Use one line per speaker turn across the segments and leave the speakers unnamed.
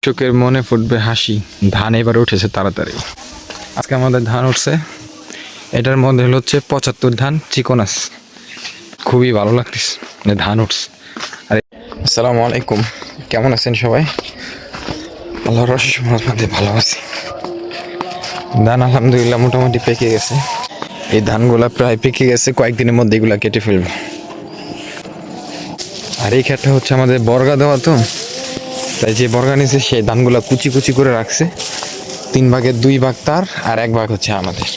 চোখের মনে ফুটবে হাসি, ধান এবার উঠেছে তাড়াতাড়ি। আজকে আমাদের ধান উঠছে, এটার মধ্যে হচ্ছে 75 ধান চিকনাস। খুবই ভালো লাগতেছে ধান উঠছে। আরে আসসালামু আলাইকুম, কেমন আছেন সবাই? আল্লাহর অশেষ রহমতে ভালো আছি। ধান আলহামদুলিল্লাহ মোটামুটি পেকে গেছে। এই ধানগুলা প্রায় পেকে গেছে, কয়েকদিনের মধ্যে এগুলা কেটে ফেলবো। আর এই ক্ষেতটা হচ্ছে আমাদের বর্গা দেওয়া, তো তাই যে বর্গা নিছে সেই ধানগুলা কুচি কুচি করে রাখছে। 3 ভাগের 2 ভাগ তার আর 1 ভাগ হচ্ছে আমাদের।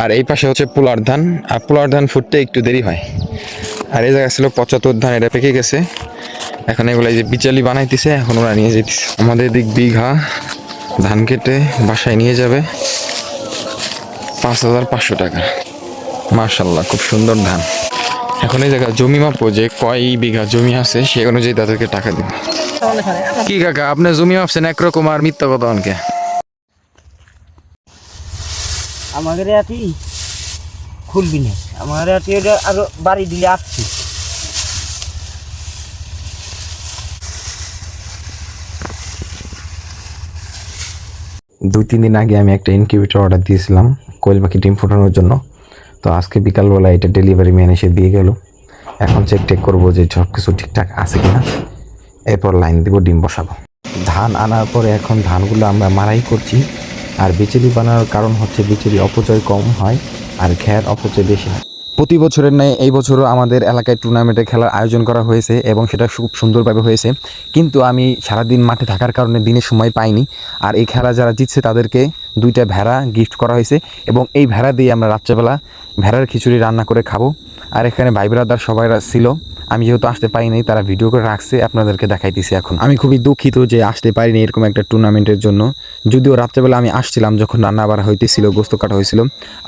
আর এই পাশে হচ্ছে পোলার ধান, আর পোলার ধান ফুটতে একটু দেরি হয়। আর এই জায়গা ছিল 75 ধান, এটা পেকে গেছে। এখন এগুলো যে বিচালি বানাইতেছে, এখন ওরা নিয়ে যেতেছে। আমাদের দিক বিঘা ধান কেটে বাসায় নিয়ে যাবে 5,500 টাকা। মাশাল্লাহ, খুব সুন্দর ধান। এখন এই জায়গা জমি মাপো, যে কয় বিঘা জমি আছে সে অনুযায়ী তাদেরকে টাকা দিব। কি কাকা, আপনি জমি মাপছেন একরকম আর মিথ্যা কথা অনকে?
আমাদের এটি খুলবি না, আমার এটি আরো বাড়ি দিলে আসছি।
দুই তিন দিন আগে আমি একটা ইনকিউবেটর অর্ডার দিয়েছিলাম কোয়েল পাখি ডিম ফোটানোর জন্য। তো আজকে বিকালবেলা এটা ডেলিভারি ম্যান এসে দিয়ে গেল। এখন চেক করবো যে সব কিছু ঠিকঠাক আছে কিনা, এরপর লাইন দিব, ডিম বসাবো। ধান আনার পরে এখন ধানগুলো আমরা মারাই করছি। আর বিচুলি বানানোর কারণ হচ্ছে বিচুলি অপচয় কম হয় আর খ্যার অপচয় বেশি হয়। প্রতি বছরের ন্যায় এই বছরও আমাদের এলাকায় টুর্নামেন্টে খেলার আয়োজন করা হয়েছে এবং সেটা খুব সুন্দরভাবে হয়েছে। কিন্তু আমি সারাদিন মাঠে থাকার কারণে দিনের সময় পাইনি। আর এই খেলা যারা জিতছে তাদেরকে 2টা ভেড়া গিফট করা হয়েছে এবং এই ভেড়া দিয়ে আমরা রাত্রেবেলা ভেড়ার খিচুড়ি রান্না করে খাবো। আর এখানে ভাই ব্রাদার সবাই ছিল, আমি যেহেতু আসতে পারিনি তারা ভিডিও করে রাখছে, আপনাদেরকে দেখাইতেছি। এখন আমি খুবই দুঃখিত যে আসতে পারিনি এরকম একটা টুর্নামেন্টের জন্য। যদিও রাত্রেবেলা আমি আসছিলাম যখন রান্না বাড়া হইতেছিল, গোস্ত কাটা হয়েছিল।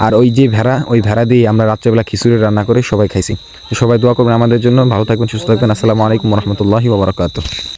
আর ওই যে ভেড়া, ওই ভেড়া দিয়ে আমরা রাত্রেবেলা খিচুড়ি রান্না করে সবাই খাইছি। সবাই দোয়া করবেন আমাদের জন্য। ভালো থাকবেন, সুস্থ থাকবেন। আসসালামু আলাইকুম রহমতুল্লাহি ওয়া বারাকাতুহু।